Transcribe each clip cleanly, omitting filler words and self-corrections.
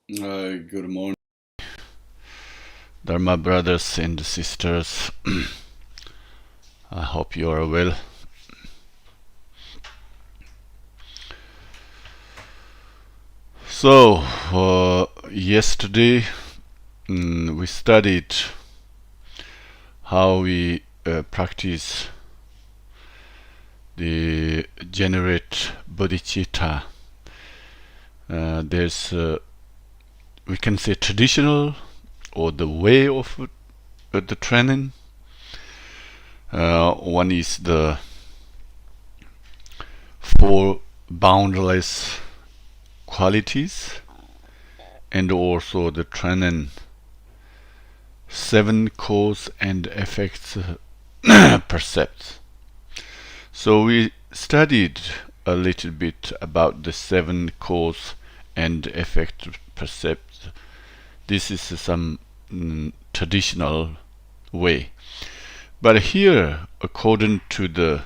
Good morning, Dharma brothers and sisters. I hope you are well. So, yesterday we studied how we practice the generate Bodhicitta. There's, we can say, traditional or the way of the training. One is the four boundless qualities, and also the training seven cause and effects percepts. So we studied a little bit about the seven cause and effect percepts. This is some traditional way. But here, according to the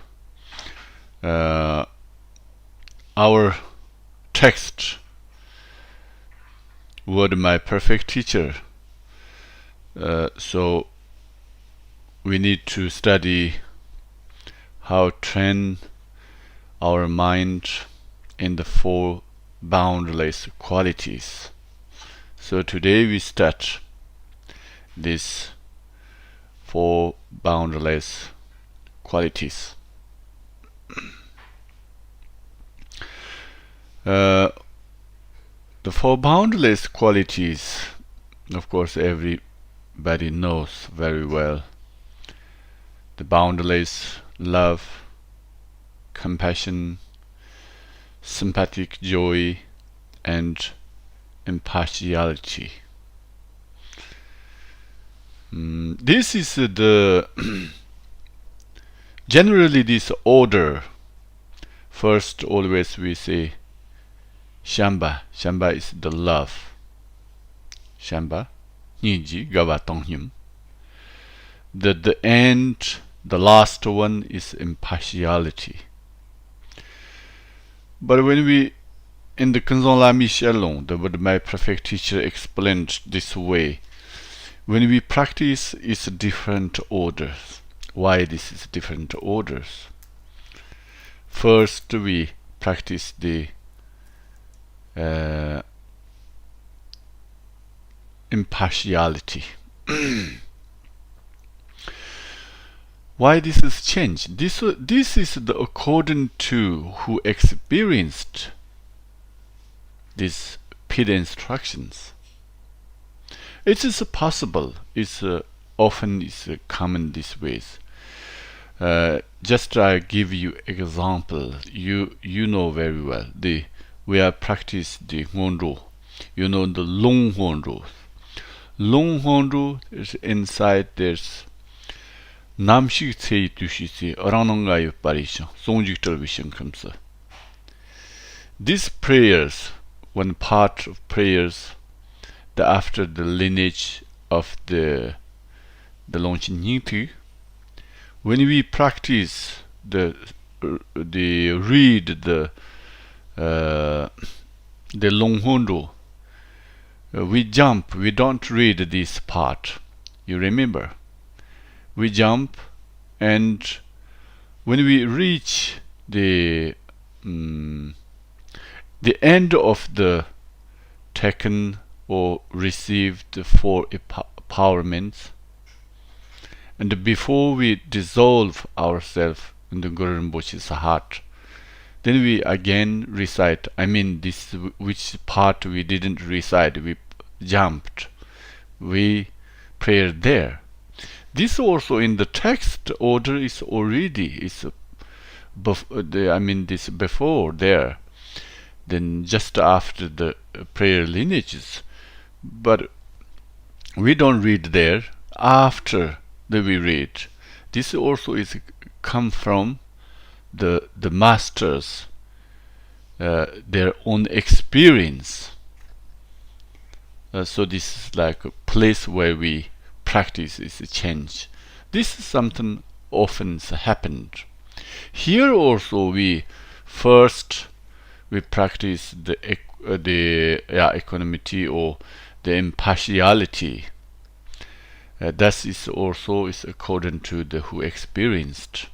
our text, word my perfect teacher, so we need to study how train our mind in the four boundless qualities. So today we start these four boundless qualities. The four boundless qualities, of course, everybody knows very well. The boundless love, compassion, sympathetic joy, and impartiality. This is the generally this order. First, always we say Shamba. Shamba is the love. Shamba, Niji, Gava Tonghim. The end, the last one is impartiality. But when we, in the Kanzon Lami Shalom, my perfect teacher explained this way. When we practice, it's different orders. Why this is different orders? First, we practice the impartiality. Why this is changed? This is the according to who experienced these PID instructions. It is possible. It's often is common these ways. Just I give you example. You know very well. We are practice the Ngonro. You know the long Ngonro. Long Ngonro is inside there's Namshik Tsei Tushisi Aranonga Parisha. Songjik television comes. These prayers, one part of prayers, after the lineage of the Lonchin Yingti, when we practice the read the Longhondo, we jump. We don't read this part. You remember? We jump, and when we reach the end of the taken or received four empowerments, and before we dissolve ourselves in the Guru Rinpoche's heart, then we again recite. I mean, this which part we didn't recite, we jumped. We prayed there. This also in the text order is already this before there. Then just after the prayer lineages, but we don't read there. After that we read. This also is come from the masters, their own experience. So this is like a place where we practice is a change. This is something often happened. Here also we practice the the equanimity or the impartiality. That is also is according to the who experienced.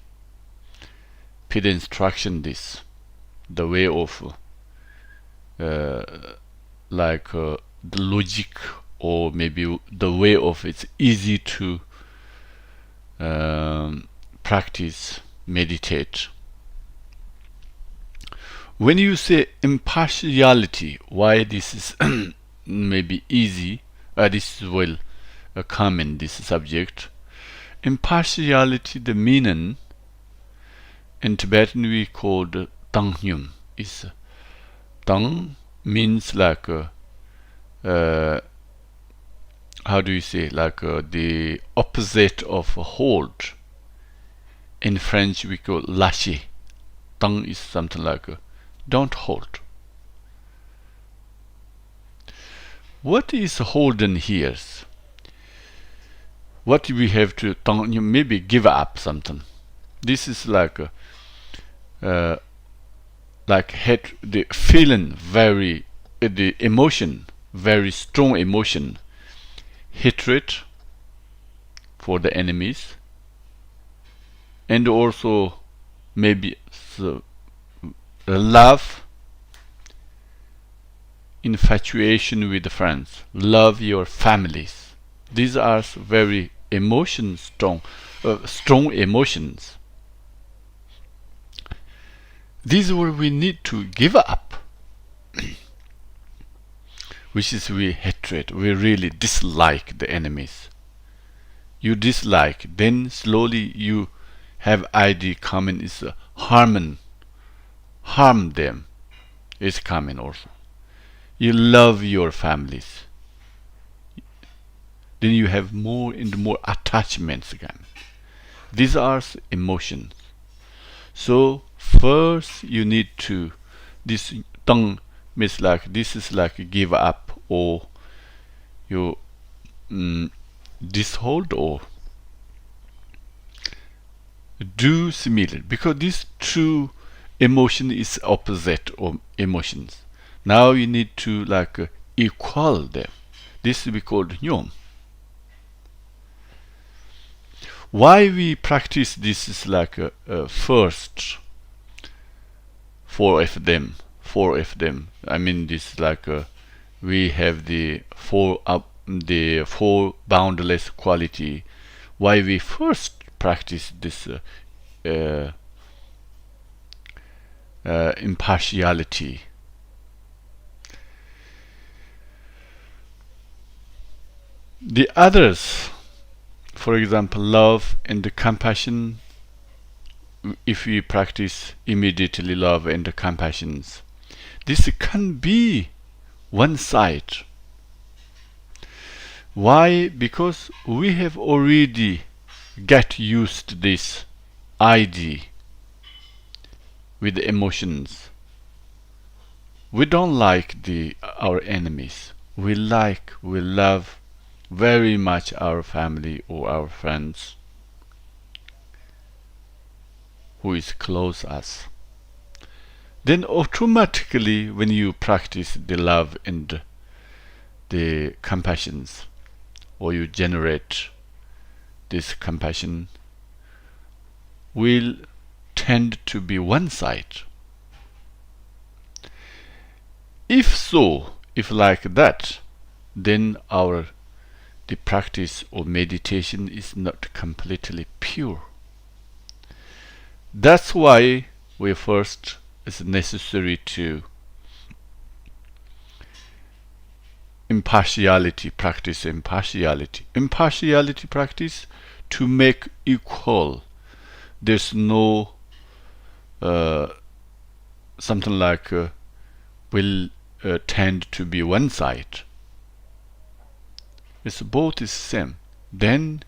Pid instruction this, the way of the logic, or maybe the way of it's easy to practice, meditate. When you say impartiality, why this is maybe easy, this is well common, this subject. Impartiality, the meaning in Tibetan we called Tanghyum. Is Tang means like how do you say, like the opposite of hold. In French we call lâcher. Tang is something like don't hold. What is holding here? What we have to maybe give up something. This is like the feeling very the emotion, very strong emotion, hatred for the enemies, and also maybe love, infatuation with friends, love your families. These are very strong emotions. These are what we need to give up, which is we hatred. We really dislike the enemies. You dislike, then slowly you have idea coming is harm them is coming also. You love your families, then you have more and more attachments again. These are emotions. So first you need to, this tongue means like, this is like give up, or you dishold, or do similar, because these two emotion is opposite of emotions. Now you need to like equal them. This will be called nyom. Why we practice this is like first 4 of them. I mean this like we have the four boundless quality. Why we first practice this impartiality. The others, for example, love and compassion, if we practice immediately love and compassion, this can be one side. Why? Because we have already get used to this idea with the emotions. We don't like our enemies. We love very much our family or our friends who is close us. Then automatically when you practice the love and the compassions, or you generate this compassion, will tend to be one side. If like that, then the practice or meditation is not completely pure. That's why it's necessary to practice impartiality practice to make equal. There's no something like will tend to be one side. It's both is same. Then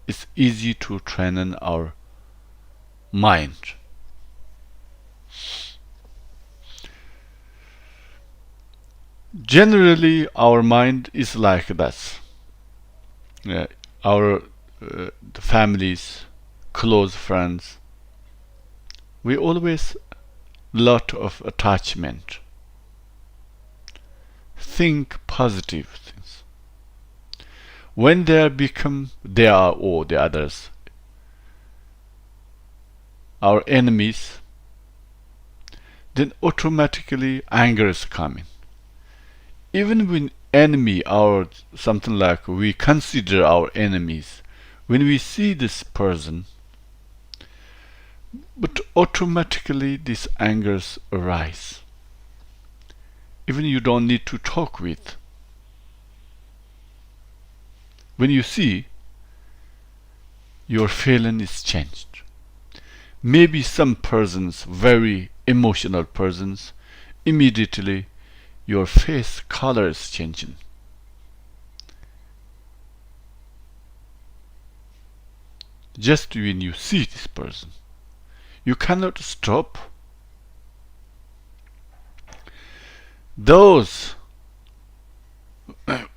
it's easy to train in our mind. Generally, our mind is like that. Our the families, close friends, we always lot of attachment. think positive things. When they are or the others, our enemies, then automatically anger is coming. Even when enemy or something like we consider our enemies, when we see this person, but automatically these angers arise. Even you don't need to talk with. When you see, your feeling is changed. Maybe some persons, very emotional persons, immediately your face color is changing. Just when you see this person, you cannot stop. Those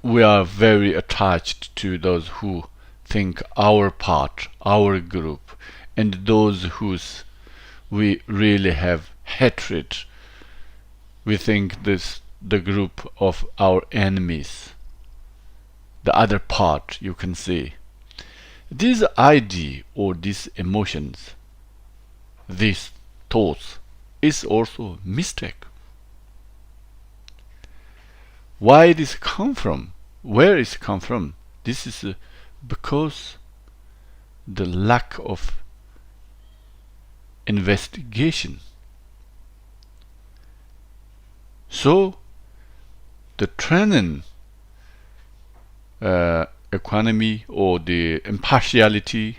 we are very attached to those who think our part, our group, and those whose we really have hatred. We think this the group of our enemies, the other part, you can say. This idea or these emotions, these thoughts, is also mistake. Why this come from? Where is come from? This is because the lack of investigation. So the training economy or the impartiality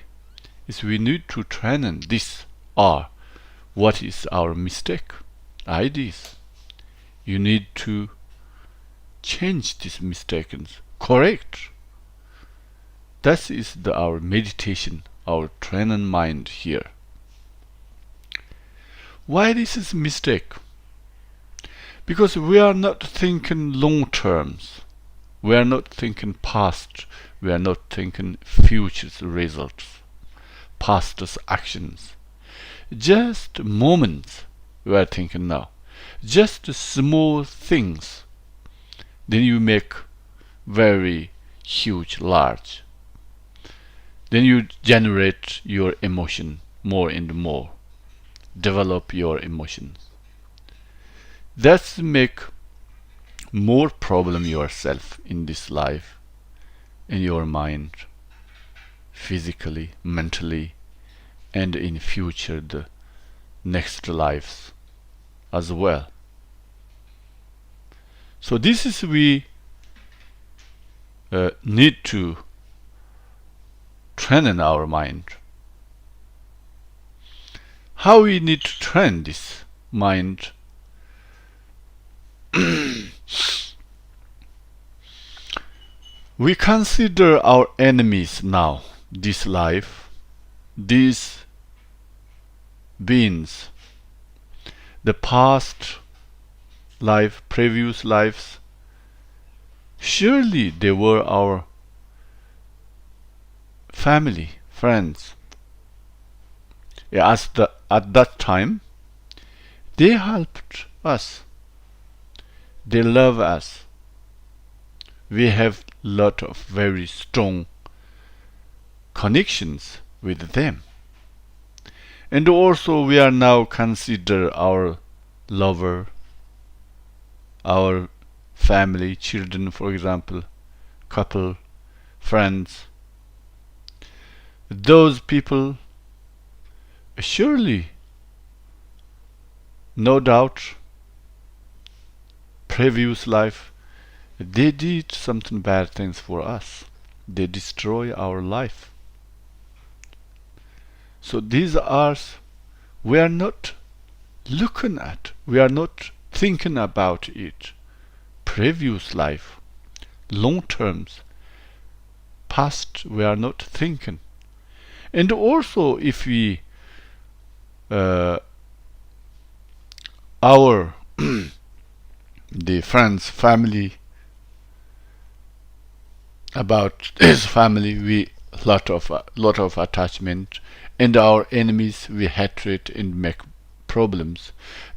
is we need to train this or what is our mistake ideas. You need to change these mistakes, correct. That is our meditation, our training mind here. Why this is mistake? Because we are not thinking long terms. We are not thinking past. We are not thinking future results, past actions. Just moments we are thinking now. Just small things. Then you make very huge, large. Then you generate your emotion more and more. Develop your emotions. That's make more problem yourself in this life, in your mind, physically, mentally, and in future the next lives as well. So this is we need to train in our mind. How we need to train this mind? We consider our enemies now, this life, these beings, the past life, previous lives. Surely they were our family, friends. At that time, they helped us. They love us. We have lot of very strong connections with them. And also we are now consider our lover, our family, children, for example, couple, friends. Those people, surely, no doubt, previous life, they did something bad things for us. They destroy our life. So these are, we are not looking at, we are not thinking about it. Previous life, long terms, past, we are not thinking. And also if we our the friends, family, about his family, we lot of attachment, and our enemies we hatred and make problems.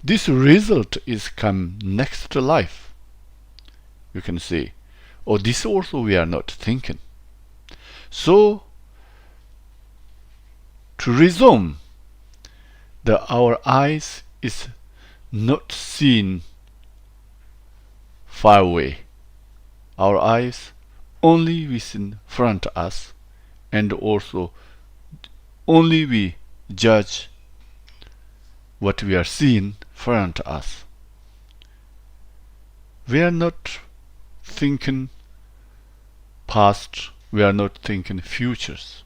This result is come next life. you can say. Or this also we are not thinking. So, to resume, our eyes is not seen far away. Our eyes only within front us, and also only we judge what we are seeing front us. We are not thinking past, we are not thinking futures.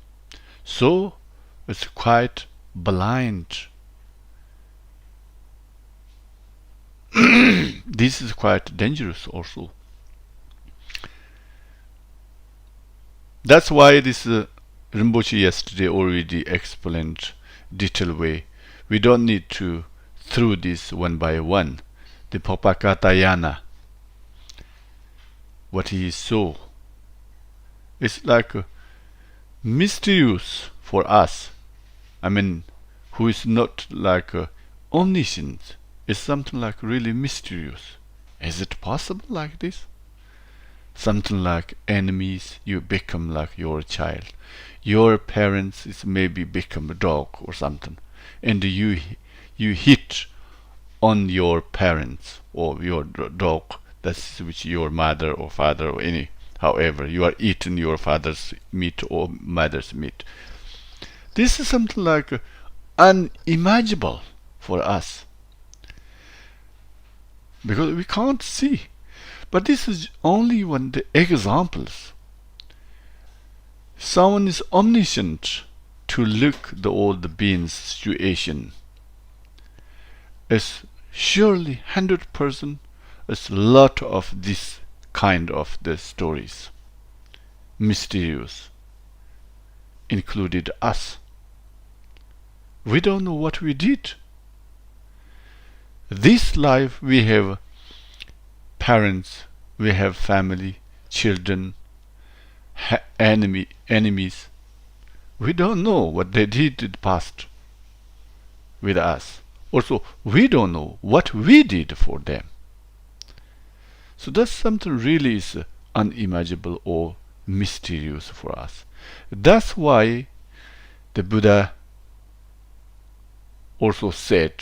So it's quite blind. This is quite dangerous also. That's why this Rinpoche yesterday already explained detailed way. We don't need to through this one by one. The Popakatayana, what he saw, it's like mysterious for us. I mean, who is not like omniscient. It's something like really mysterious. Is it possible like this? Something like enemies, you become like your child. Your parents is maybe become a dog or something, and you hit on your parents or your dog. That's which your mother or father or any. However, you are eating your father's meat or mother's meat. This is something like unimaginable for us, because we can't see. But this is only one of the examples. Someone is omniscient to look the all the beings situation. It's surely 100%. It's a lot of this kind of the stories, mysterious, included us. We don't know what we did. This life we have parents, we have family, children, enemies. We don't know what they did in the past with us. Also, we don't know what we did for them. So that's something really is unimaginable or mysterious for us. That's why the Buddha also said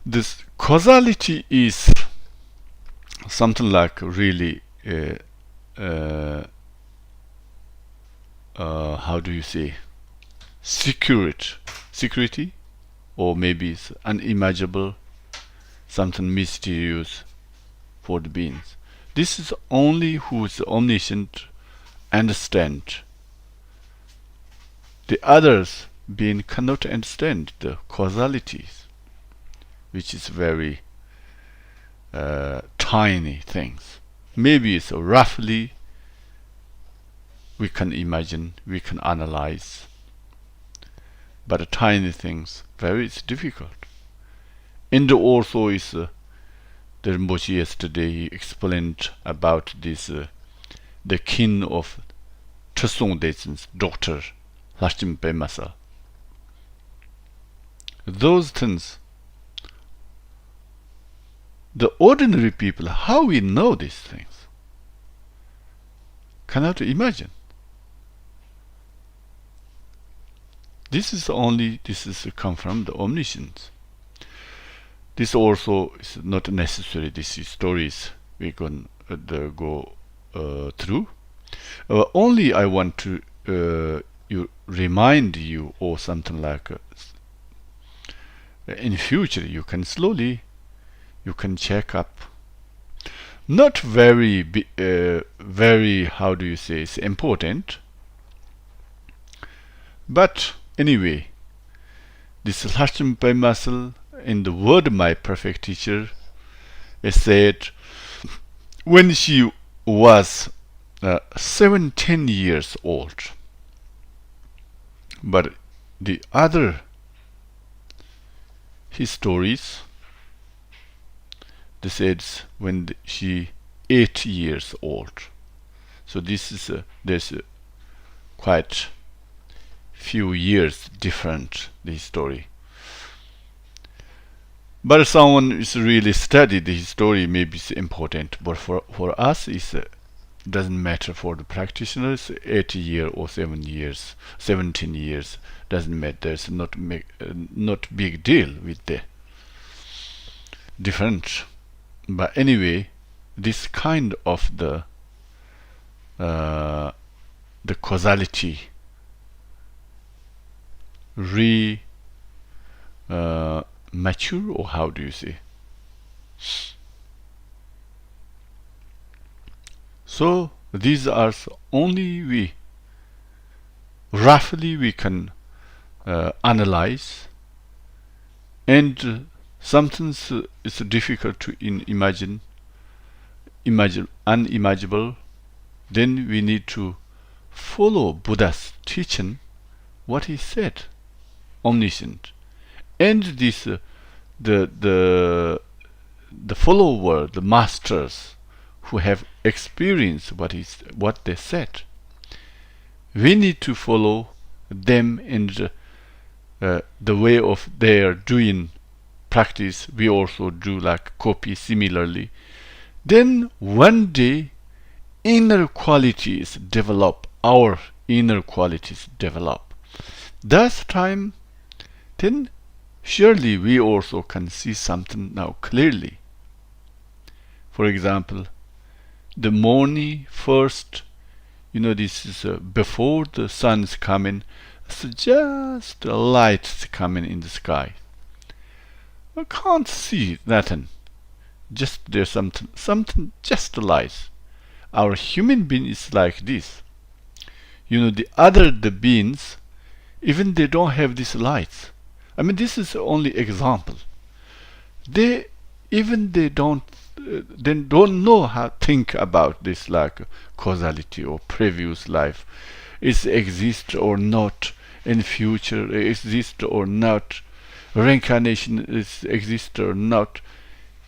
this causality is something like really how do you say, security, or maybe it's unimaginable, something mysterious for the beings. This is only who is omniscient understand. The others being cannot understand the causalities, which is very tiny things. Maybe it's roughly we can imagine, we can analyze, but tiny things, very it's difficult. And also is the Rinpoche yesterday he explained about this the king of Tresong Detsen's daughter, Lashimpe Masa. Those things, the ordinary people, how we know these things, cannot imagine. This is come from the omniscience. This also is not necessary. This is stories we can go through. Only I want to remind you or something like in future you can slowly check up. Not very very, how do you say, it's important, but anyway, this Lashimpe muscle in the word my perfect teacher is said when she was 17 years old. But the other histories, they said when she 8 years old. So this is there's quite few years different, the story. But someone is really studied his story, maybe it's important. But for us, it's doesn't matter. For the practitioners, 80 years or 7 years, 17 years doesn't matter. It's not big deal with the different. But anyway, this kind of the causality mature, or how do you say? So these are only roughly we can analyze, and something is difficult to imagine, unimaginable. Then we need to follow Buddha's teaching, what he said, omniscient, and this the follower, the masters who have experienced what they said. We need to follow them in the way of their doing practice. We also do like copy similarly. Then one day inner qualities develop, our inner qualities develop. That time, then surely we also can see something now clearly. For example, the morning first, this is before the sun's coming, it's just lights coming in the sky. I can't see nothing. Just there's something just lights. Our human being is like this. The beings, even they don't have these lights. I mean, this is only example. They don't know how to think about this, like causality or previous life is exist or not, in future exist or not, reincarnation is exist or not.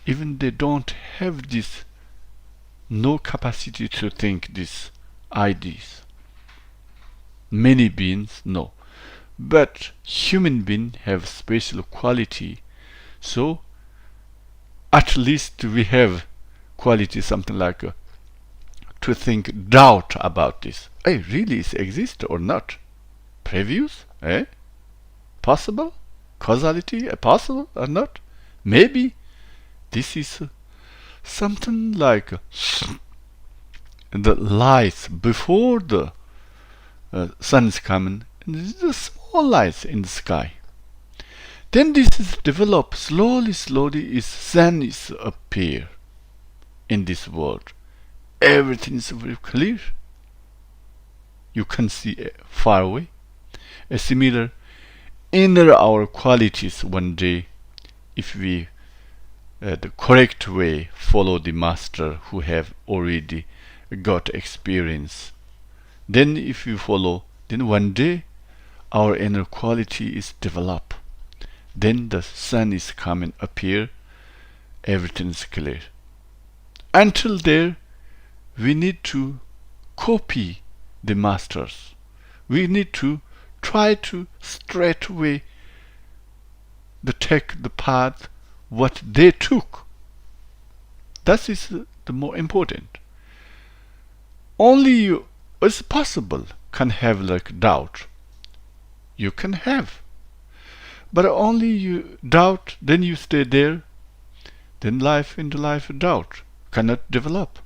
Even they don't have this, no capacity to think these ideas. Many beings no, but human beings have special quality. So at least we have quality, something like to think, doubt about this. Hey, really it exist or not? Previous? Possible? Causality? Possible or not? Maybe this is something like the lights before the sun is coming, and the small lights in the sky. Then this is developed slowly, is sun is appear in this world. Everything is very clear. You can see far away. A similar inner our qualities one day, if we the correct way follow the master who have already got experience. Then if we follow, then one day our inner quality is developed. Then the sun is coming appear, everything is clear. Until there, we need to copy the masters. We need to try to straightway take the path what they took. That is the more important. Only you, it's possible, can have like doubt. You can have. But only you doubt, then you stay there, then life into life doubt cannot develop.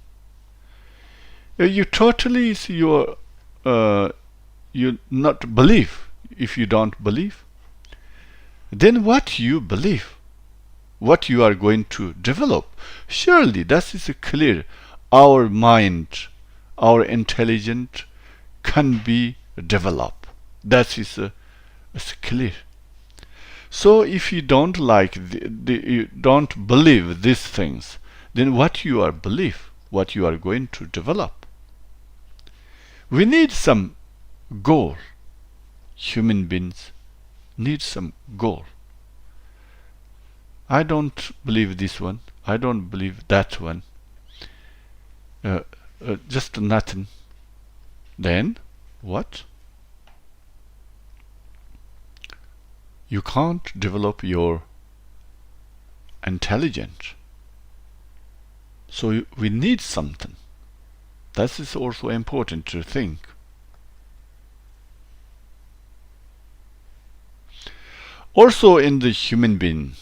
You totally see you not believe. If you don't believe, then what you believe, what you are going to develop, surely that is clear. Our mind, our intelligence can be developed. That is clear. So if you don't like you don't believe these things, then what you are believe, what you are going to develop. We need some goal. Human beings need some goal. I don't believe this one. I don't believe that one. Just nothing. Then what? You can't develop your intelligent. So we need something. That is also important to think. Also in the human being,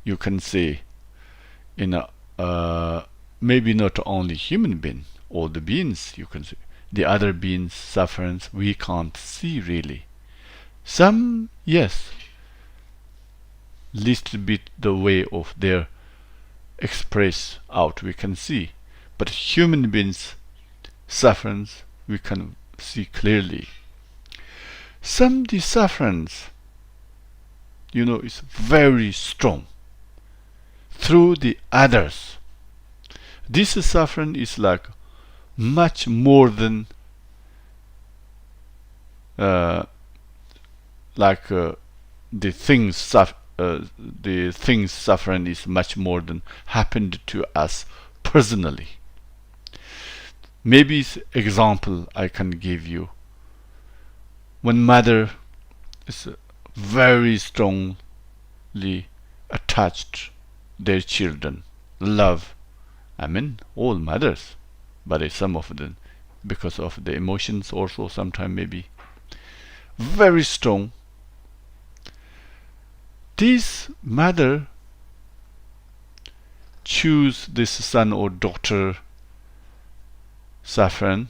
you can say, in a maybe not only human being, all the beings, you can say, the other beings' sufferings we can't see really. Some, yes, little bit the way of their express out we can see, but human beings' sufferings we can see clearly. Some the sufferings, is very strong through the others. This suffering is like much more than the things suffering is much more than happened to us personally. Maybe example I can give you. When mother is very strongly attached their children, love, all mothers, but some of them, because of the emotions also sometimes maybe very strong. This mother choose this son or daughter suffering,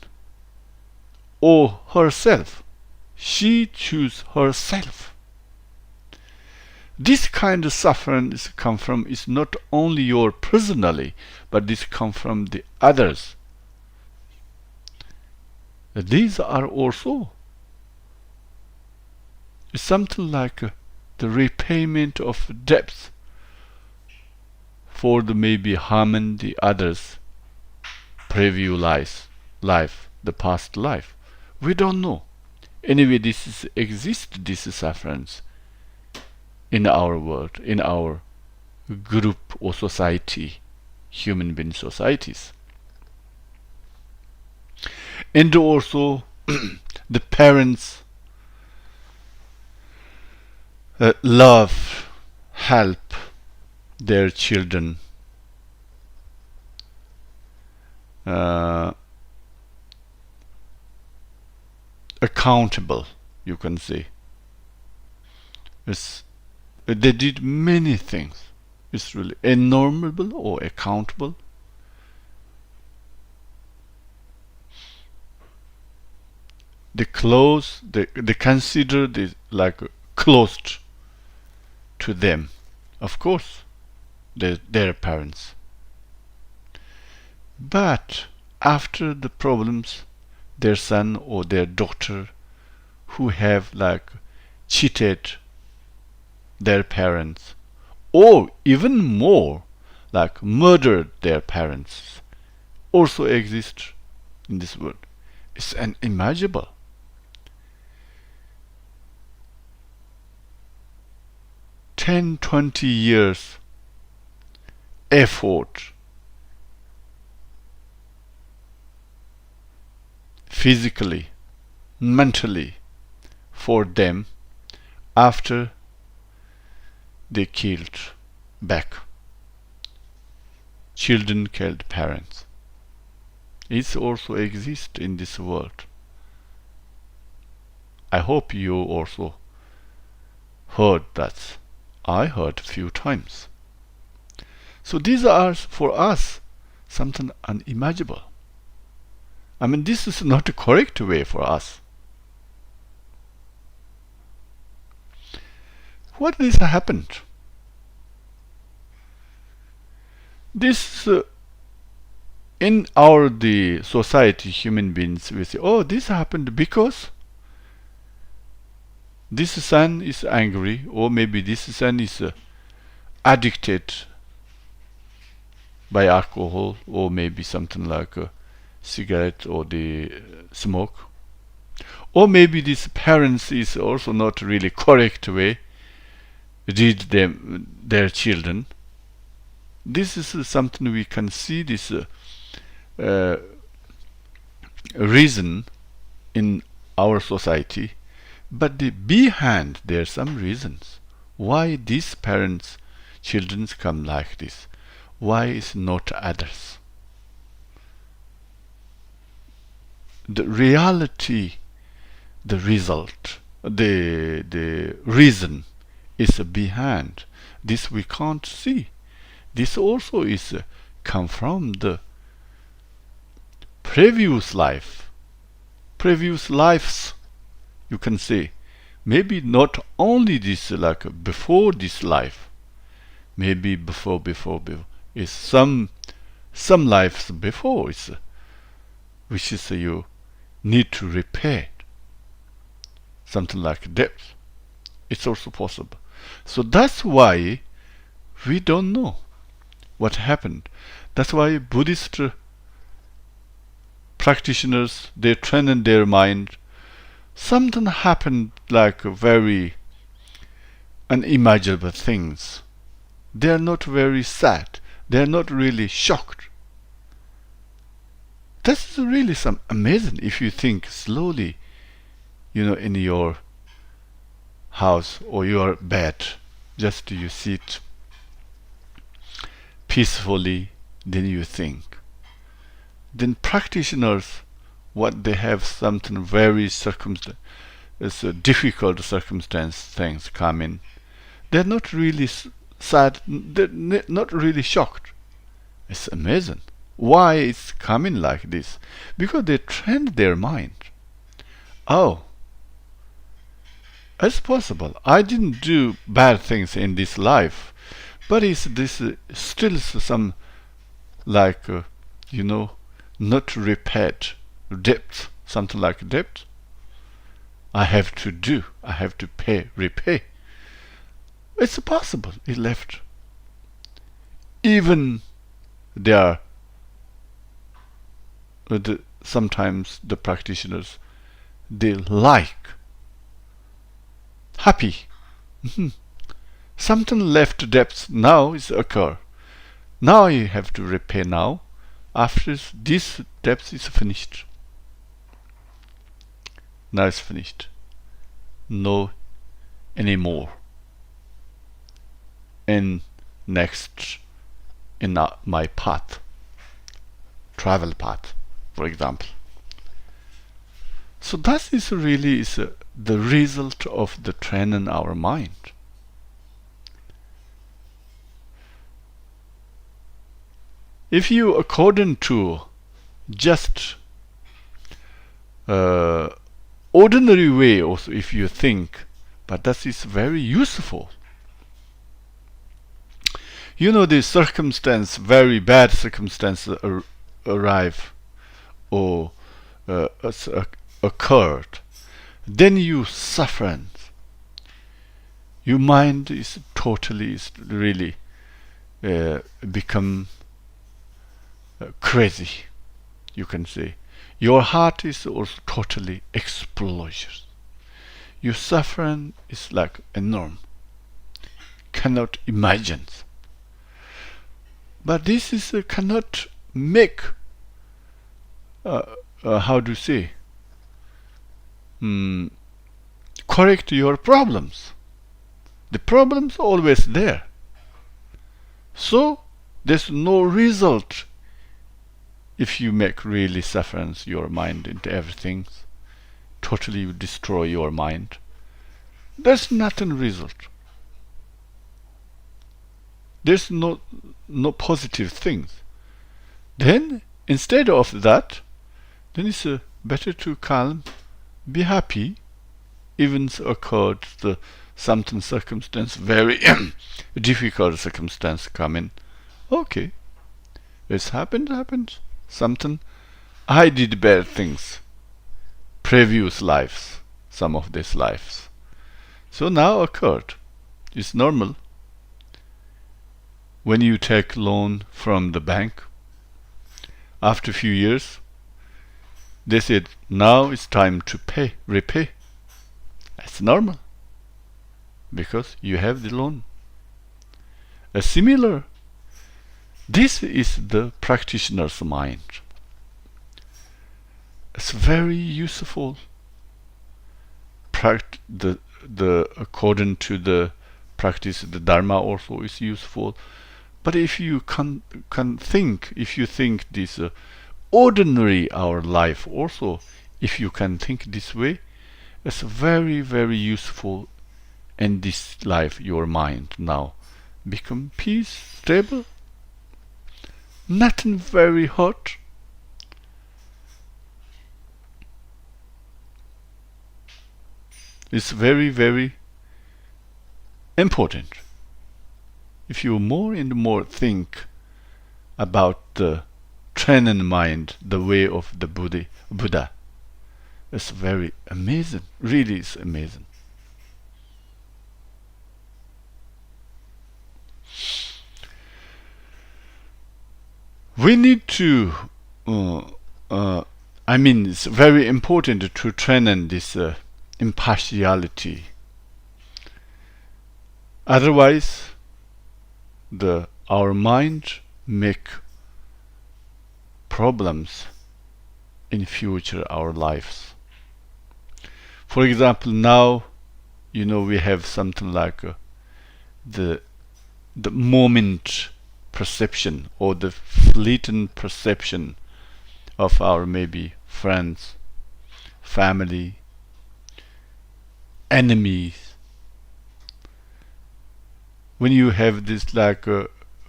or herself. She choose herself. This kind of suffering is not only your personally, but this come from the others. These are also something like the repayment of debts for the maybe harming the others previous life, the past life. We don't know. Anyway, this sufferings in our world, in our group or society, human being societies. And also the parents love, help their children accountable, you can say. They did many things. It's really enormable or accountable. They consider this like closed to them. Of course, their parents. But after the problems, their son or their daughter who have like cheated their parents, or even more, like murdered their parents, also exist in this world. It's unimaginable. Ten, 20 years effort, physically, mentally, for them after they killed back. Children killed parents. It also exists in this world. I hope you also heard that. I heard a few times. So these are for us something unimaginable. This is not the correct way for us. What has happened? This in the society, human beings, we say, oh, this happened because this son is angry, or maybe this son is addicted by alcohol, or maybe something like a cigarette or the smoke, or maybe this parents is also not really correct way read their children. This is something we can see this reason in our society, but behind there are some reasons why these parents children come like this. Why is not others? The reality, the result, the reason is behind. This we can't see. This also is come from the previous life, previous lives, you can say. Maybe not only this, like before this life, maybe before is some lives before is which is you need to repair, something like depth. It's also possible. So that's why we don't know what happened. That's why Buddhist practitioners, they train in their mind. Something happened like very unimaginable things. They are not very sad. They are not really shocked. That's really some amazing if you think slowly, in your house or your bed, just you sit peacefully, then you think. Then practitioners, what they have something very it's a difficult circumstance things come in. They're not really sad, they're not really shocked. It's amazing. Why it's coming like this? Because they trained their mind. Oh, it's possible. I didn't do bad things in this life, but is this still some like not repeat debt, something like debt. I have to do. I have to repay. It's possible. It left. Even there are sometimes the practitioners, they like happy. Something left debts now is occur. Now you have to repay now. After this debt is finished. Now it's finished. No anymore. In next in my path, travel path, for example. So that is really the result of the training our mind. If you, according to just ordinary way, also if you think, but that is very useful. The circumstance, very bad circumstance arrive or occurred, then you suffer. Your mind is really become crazy, you can say. Your heart is also totally explosive. Your suffering is like enormous. Cannot imagine. But this is cannot make how to say correct your problems. The problem's always there. So there's no result if you make really sufferance your mind into everything. Totally you destroy your mind. There's nothing result. There's no positive things. Then instead of that, then it's better to calm, be happy, even occurred something circumstance, very difficult circumstance come in. Okay, it's happened. Something. I did bad things. Previous lives, some of these lives. So now occurred. It's normal. When you take loan from the bank, after a few years, they said, now it's time to repay. That's normal. Because you have the loan. A similar, this is the practitioner's mind. It's very useful. According to the practice the Dharma also is useful. But if you can think, if you think this ordinary our life also, if you can think this way, it's very, very useful. And this life, your mind now become peace, stable, nothing very hot. It's very, very important. If you more and more think about the training mind, the way of the Buddha, it's very amazing. Really, it's amazing. We need to, it's very important to train this impartiality. Otherwise, our mind make problems in future our lives. For example, now, we have something like the moment perception or the fleeting perception of our maybe friends, family, enemies. When you have this like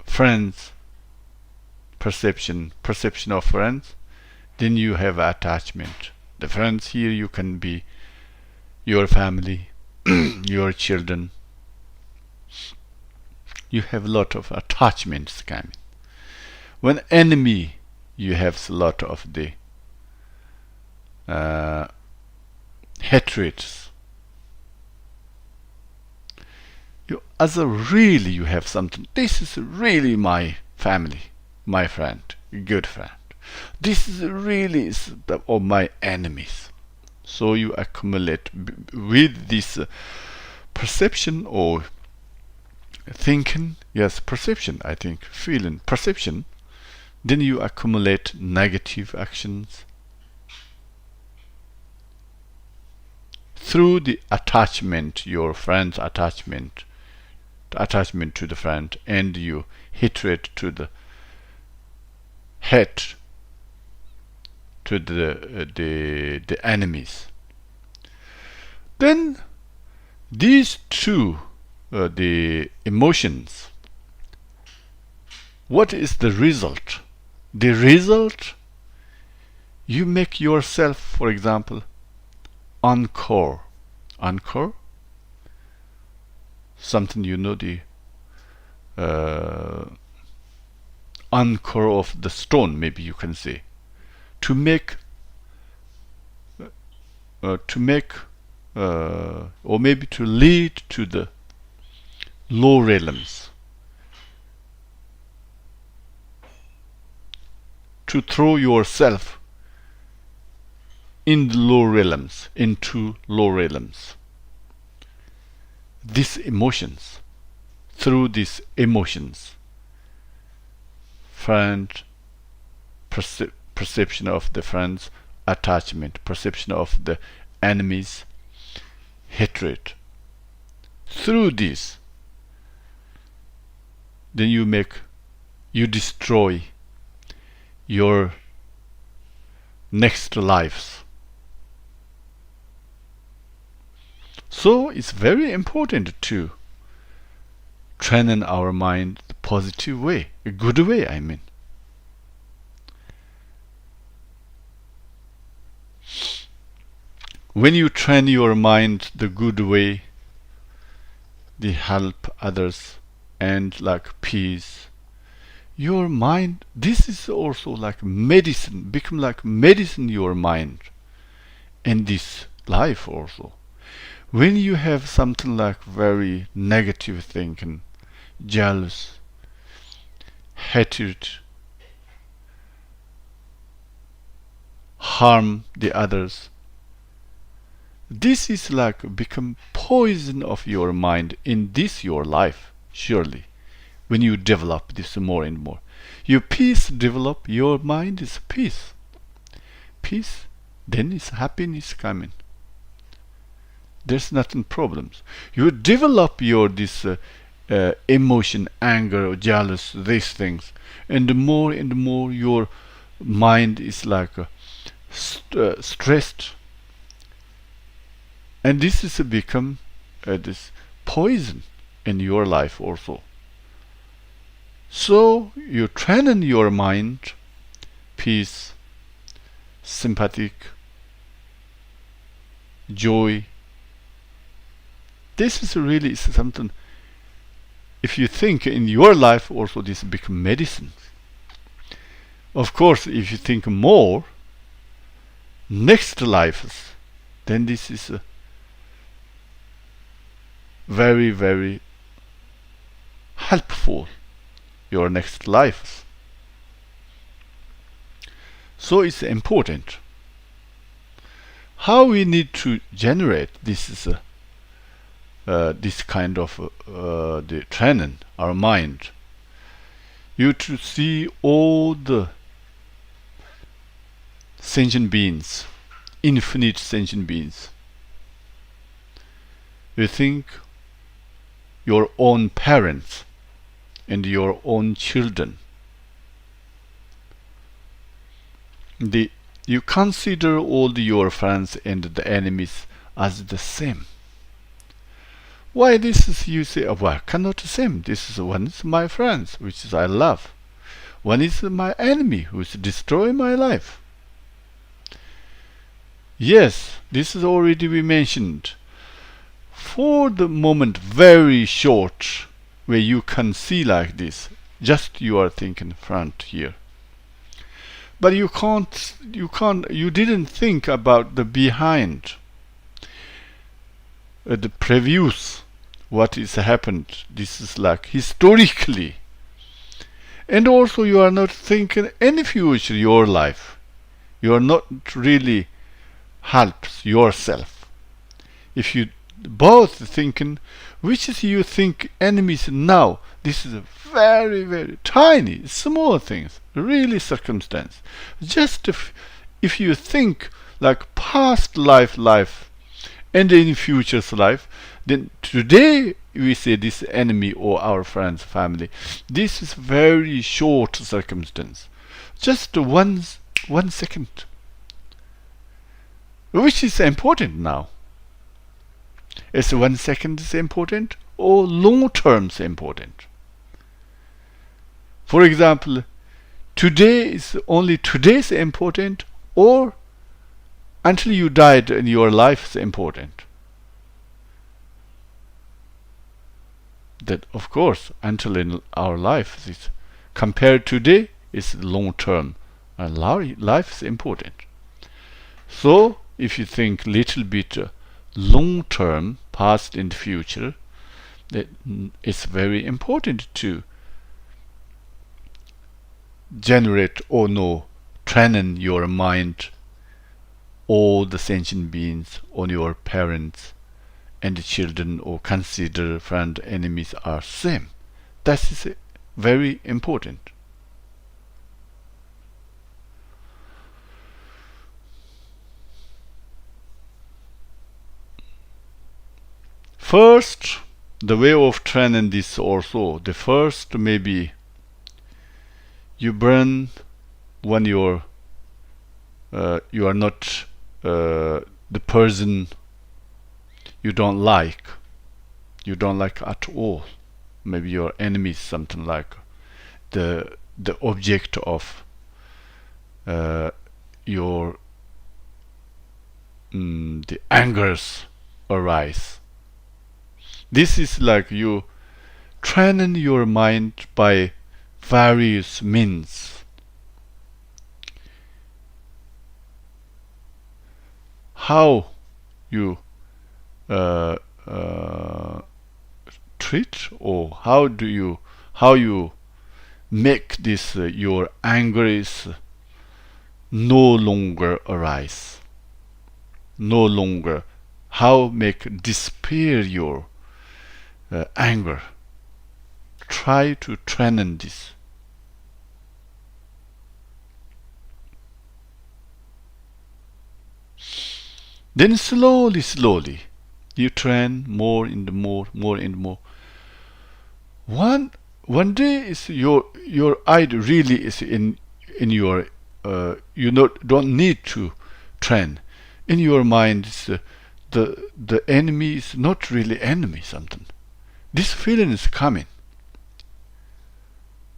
friends perception of friends, then you have attachment. The friends here you can be your family, your children. You have a lot of attachments coming. When enemy, you have a lot of the hatreds. You have something. This is really my family, my friend, good friend. This is really of my enemies. So you accumulate with this perception or thinking, yes, perception, I think, feeling, perception, then you accumulate negative actions through the attachment, your friend's attachment to the friend, and you hatred to the hate to the enemies. Then these two, the emotions, what is the result? The result, you make yourself, for example, anchor, something, the anchor of the stone, maybe you can say, to make or maybe to lead to the low realms, to throw yourself in the low realms, into low realms. These emotions, through these emotions, friend, perception of the friends, attachment, perception of the enemies, hatred. Through this, then you destroy your next lives. So it's very important to train in our mind the positive way, a good way, I mean. When you train your mind the good way, the help others and like peace, your mind, this is also like medicine, become like medicine your mind in this life also. When you have something like very negative thinking, jealous, hatred, harm the others, this is like become poison of your mind in this your life, surely. When you develop this more and more, your peace develop, your mind is peace. Peace, then is happiness coming. There's nothing problems. You develop your this emotion, anger, jealous, these things, and the more your mind is like stressed, and this is become this poison in your life also. So you train your mind, peace, sympathetic, joy. This is really something. If you think in your life also, this become medicine. Of course, if you think more, next lives, then this is very, very helpful, your next lives. So it's important. How we need to generate this is this kind of the training our mind. You to see all the sentient beings, infinite sentient beings. You think your own parents and your own children. You consider all your friends and the enemies as the same. Why this is you say, oh, well, cannot the same. This is one is my friends, which is I love. One is my enemy, who is destroy my life. Yes, this is already we mentioned. For the moment, very short, where you can see like this, just you are thinking front here. But you didn't think about the behind, the previous, what is happened. This is like historically. And also you are not thinking any future, your life. You are not really helps yourself. If you both thinking, which is you think enemies now, this is a very, very tiny, small things, really circumstance. Just if you think like past life, and in future's life, then today we say this enemy or our friends, family. This is very short circumstance, just 1 second, which is important now. Is 1 second is important or long term is important? For example, today is only today's important, or until you died in your life is important. That of course until in our life is compared today is long term, and our life is important. So if you think little bit long term, past and future, that it's very important to generate or know, train your mind, all the sentient beings on your parents and the children, or consider friend enemies are same. That is very important. First, the way of training this also, the first maybe you burn when you are not the person you don't like at all. Maybe your enemy is something like the object of your the angers arise. This is like you training your mind by various means. How you treat, or how you make this your anger is no longer arise, no longer, how make despair your anger. Try to train this. Then slowly You train more and more, more and more. One day is your eye really is in your you don't need to train. In your mind, the enemy is not really enemy. Something. This feeling is coming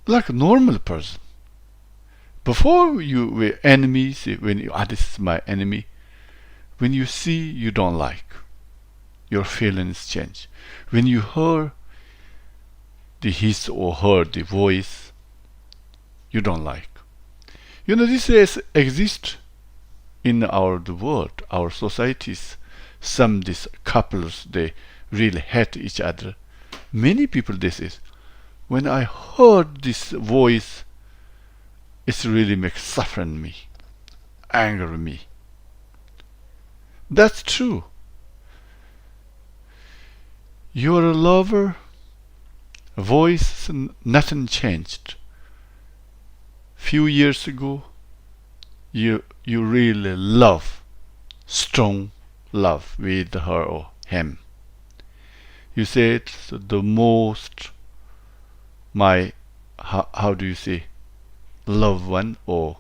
like a normal person. Before you were enemies, when you this is my enemy. When you see, you don't like. Your feelings change. When you hear his or her the voice, you don't like. This exists in the world, our societies. Some these couples they really hate each other. Many people this is. When I heard this voice, it really makes suffering me, anger me. That's true. Your lover voice, nothing changed. Few years ago, you really love, strong love with her or him. You say it's the most, how do you say, loved one, or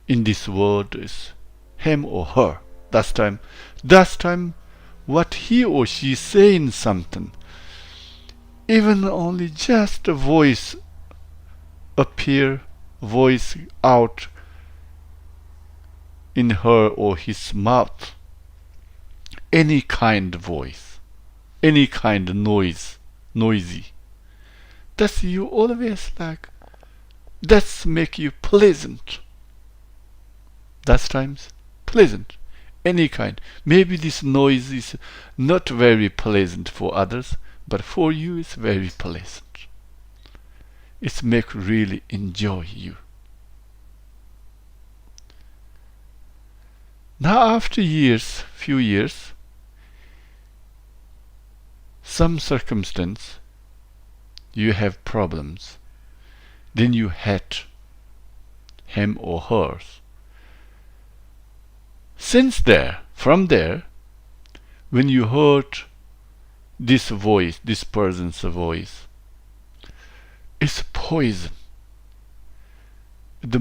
in this world is him or her. That's time, what he or she saying something, even only just a voice appear, voice out in her or his mouth, any kind of voice, any kind of noisy, that's you always like, that's make you pleasant. That's times pleasant, any kind. Maybe this noise is not very pleasant for others, but for you it's very pleasant. It's make really enjoy you. Now after few years, some circumstance, you have problems, then you hate him or hers. From there, when you heard this voice, this person's voice, it's poison. The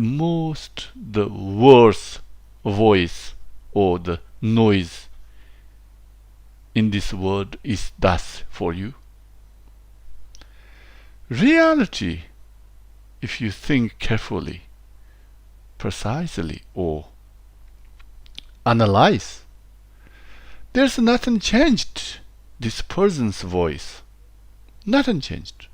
worst voice or the noise in this world is thus for you. Reality, if you think carefully, precisely, or analyze, there's nothing changed. This person's voice, nothing changed.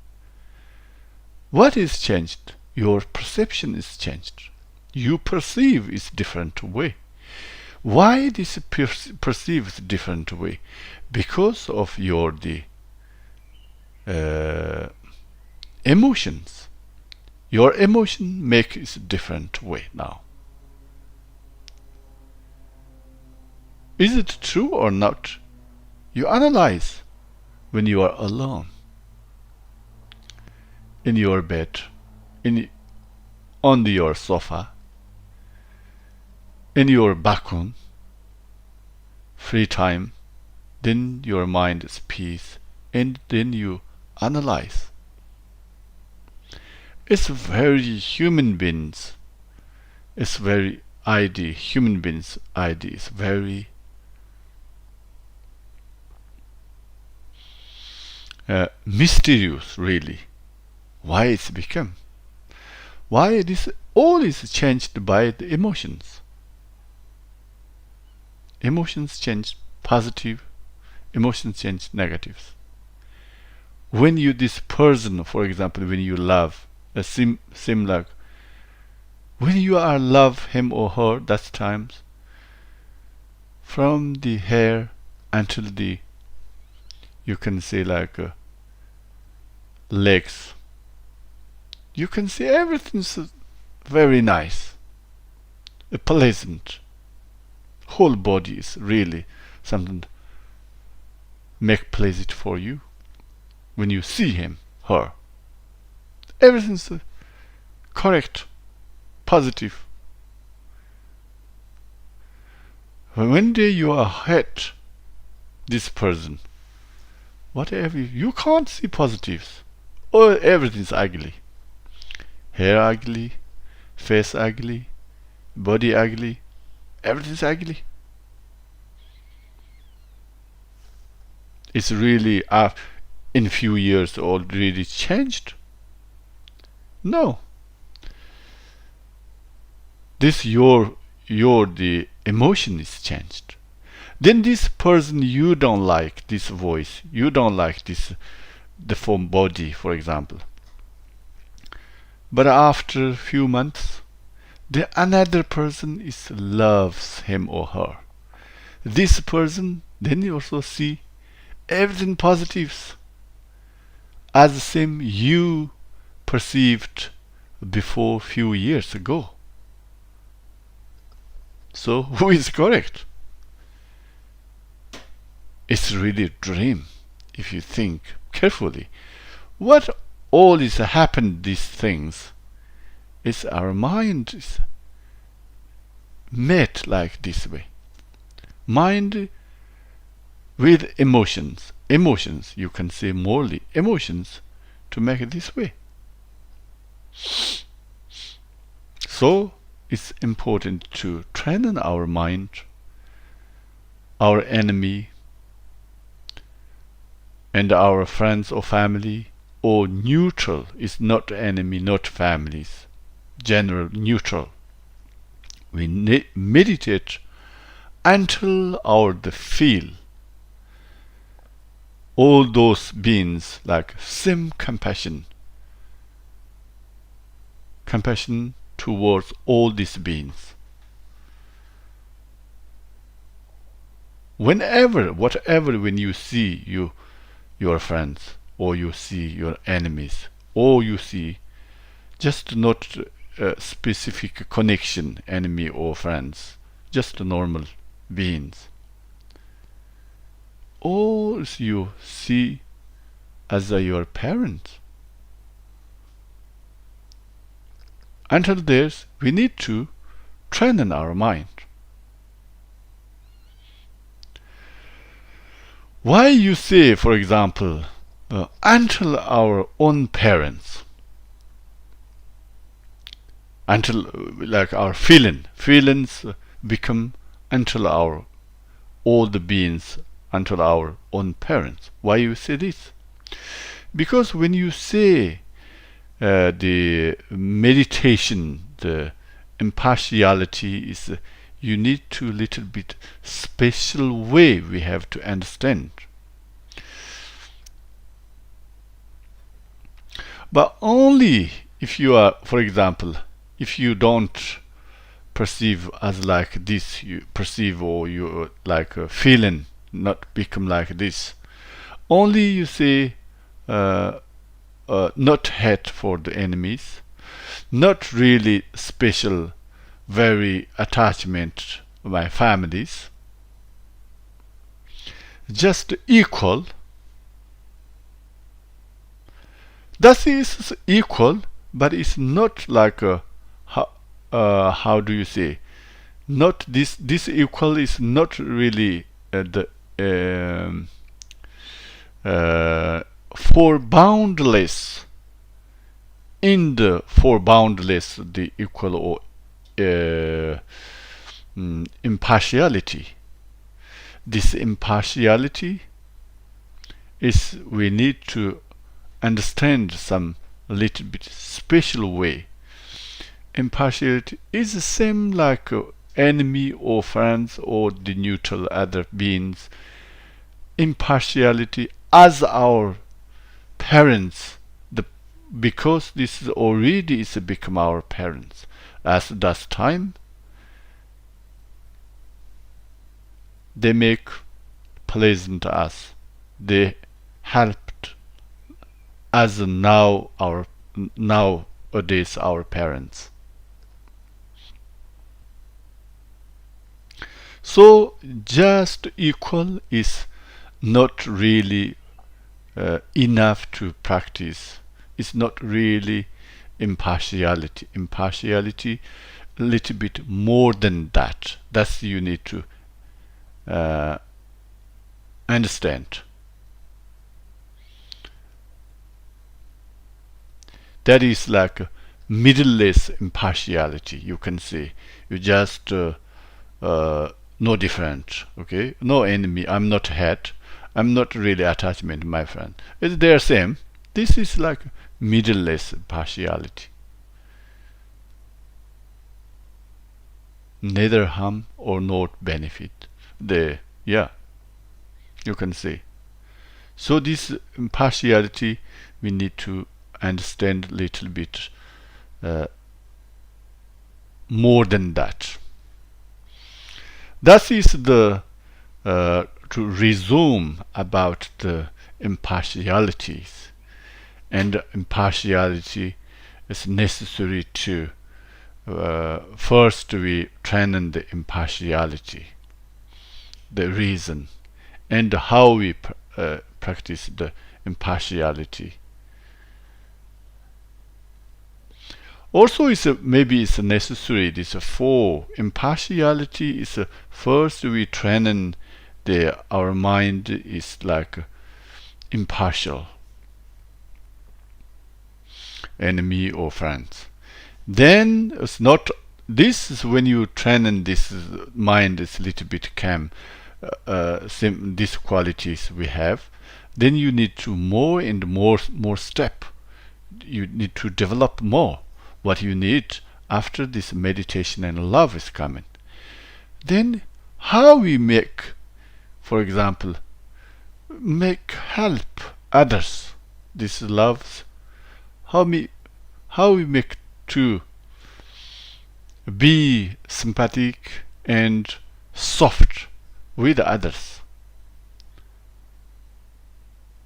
What is changed? Your perception is changed. You perceive is different way. Why this perceives different way? Because of your emotions. Your emotion make is different way now. Is it true or not? You analyze when you are alone, in your bed, on your sofa, in your balcony, free time, then your mind is peace, and then you analyze. It's very human beings. It's very idea. Human beings' idea is very mysterious, really. Why it's become? Why this all is changed by the emotions? Emotions change positive, emotions change negatives. When you this person, for example, when you love, similar, when you are love him or her, that's times from the hair until the, you can say like legs, you can see everything's very nice, pleasant. Whole body is really something make pleasant for you. When you see him, her, everything's correct, positive. When day you are hurt, this person. Whatever, you can't see positives. Oh, everything's ugly. Hair ugly, face ugly, body ugly, everything's ugly. It's really in few years already changed. No. This your the emotion is changed. Then this person you don't like this voice, you don't like this the form body, for example. But after a few months, the another person is loves him or her. This person, then you also see everything positives as the same you perceived before few years ago. So who is correct? It's really a dream if you think carefully. What all is happened these things is our mind is made like this way. Mind with emotions. Emotions, you can say morally, emotions to make it this way. So it's important to train our mind, our enemy, and our friends or family, or neutral is not enemy, not families, general neutral. We meditate until our the feel all those beings like same compassion towards all these beings. Whenever, whatever, when you see your friends, or you see your enemies, or you see just not a specific connection, enemy or friends, just normal beings, all you see as your parents. Until this, we need to train our mind. Why you say, for example, until our own parents, until like our feelings become until our all the beings, until our own parents. Why you say this? Because when you say the meditation, the impartiality is you need to little bit special way we have to understand. But only if you are, for example, if you don't perceive as like this, you perceive or you like a feeling not become like this. Only you say not hate for the enemies, not really special, very attachment to my families, just equal. That is equal, but it's not like a how do you say? Not this. This equal is not really for boundless. In the for boundless, the equal or impartiality. This impartiality is we need to understand some little bit special way. Impartiality is the same like enemy or friends or the neutral other beings. Impartiality as our parents, because this is already is become our parents. As does time, they make pleasant us. They helped as nowadays our parents. So just equal is not really enough to practice. It's not really impartiality. Impartiality, a little bit more than that. That's you need to understand. That is like a middleless impartiality. You can say you just no different, okay? No enemy. I'm not hate. I'm not really attachment, my friend. They're same. This is like middleless partiality. Neither harm or not benefit. Yeah, you can say. So this impartiality we need to understand a little bit more than that. That is the to resume about the impartialities, and impartiality is necessary to first we train the impartiality, the reason, and how we practice the impartiality. Also, maybe it's necessary. This for impartiality is first we train our mind is like impartial, enemy or friends. Then it's not. This is when you train this mind is a little bit calm. These qualities we have. Then you need to more and more step. You need to develop more. What you need after this meditation and love is coming. Then how we make, for example, make help others. This loves. How we make to be sympathetic and soft with others.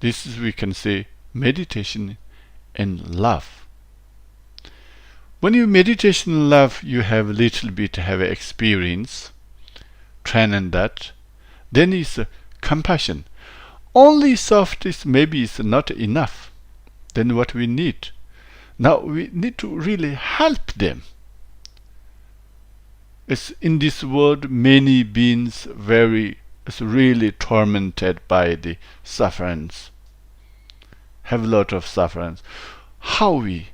This is, we can say, meditation and love. When you meditation and love, you have a little bit have experience, train that. Then is compassion. Only soft is maybe is not enough. Then what we need? Now we need to really help them. It's in this world many beings is really tormented by the sufferings. Have a lot of sufferings. How we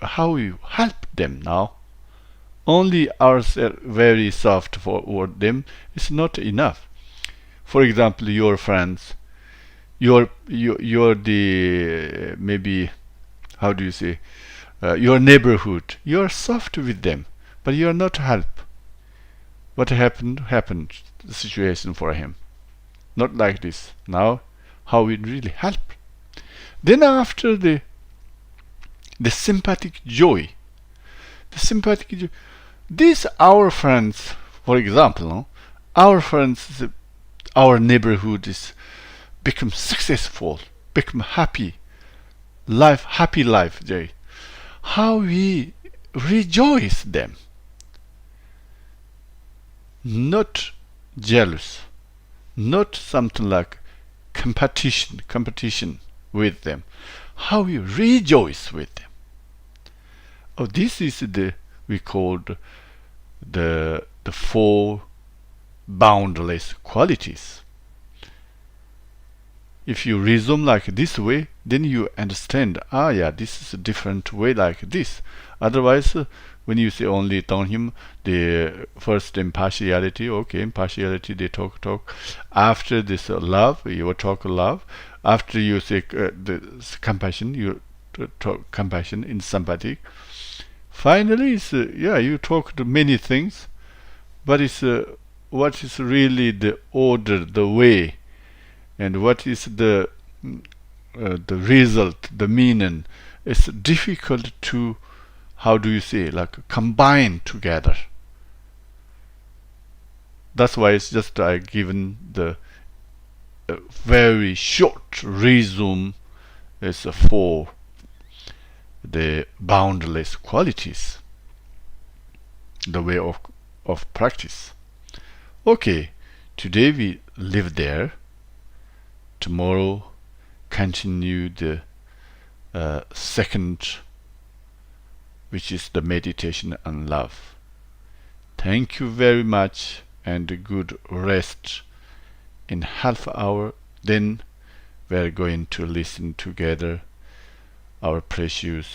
help them now? Only ourselves very soft for them is not enough. For example, your friends, you're the maybe how do you say your neighborhood. You're soft with them, but you're not help. What happened? The situation for him. Not like this. Now, how we really help. Then after the sympathetic joy. The sympathetic joy. These our friends, for example, no? Our friends, our neighborhood is become successful, become happy life, Jay. How we rejoice them. Not jealous, not something like competition with them. How we rejoice with them. Oh, this is we called the four boundless qualities. If you resume like this way, then you understand, this is a different way like this. Otherwise, when you say only Tonghim, the first impartiality, okay, impartiality, they talk. After this love, you will talk love. After you say the compassion, you talk compassion in sympathy. Finally, you talk to many things, but it's what is really the order, the way, and what is the result, the meaning. It's difficult to, how do you say, like combine together. That's why it's just I given the very short resume is for the boundless qualities, the way of practice. Okay, today we live there. Tomorrow continue the second, which is the meditation and love. Thank you very much and good rest in half hour. Then we're going to listen together our precious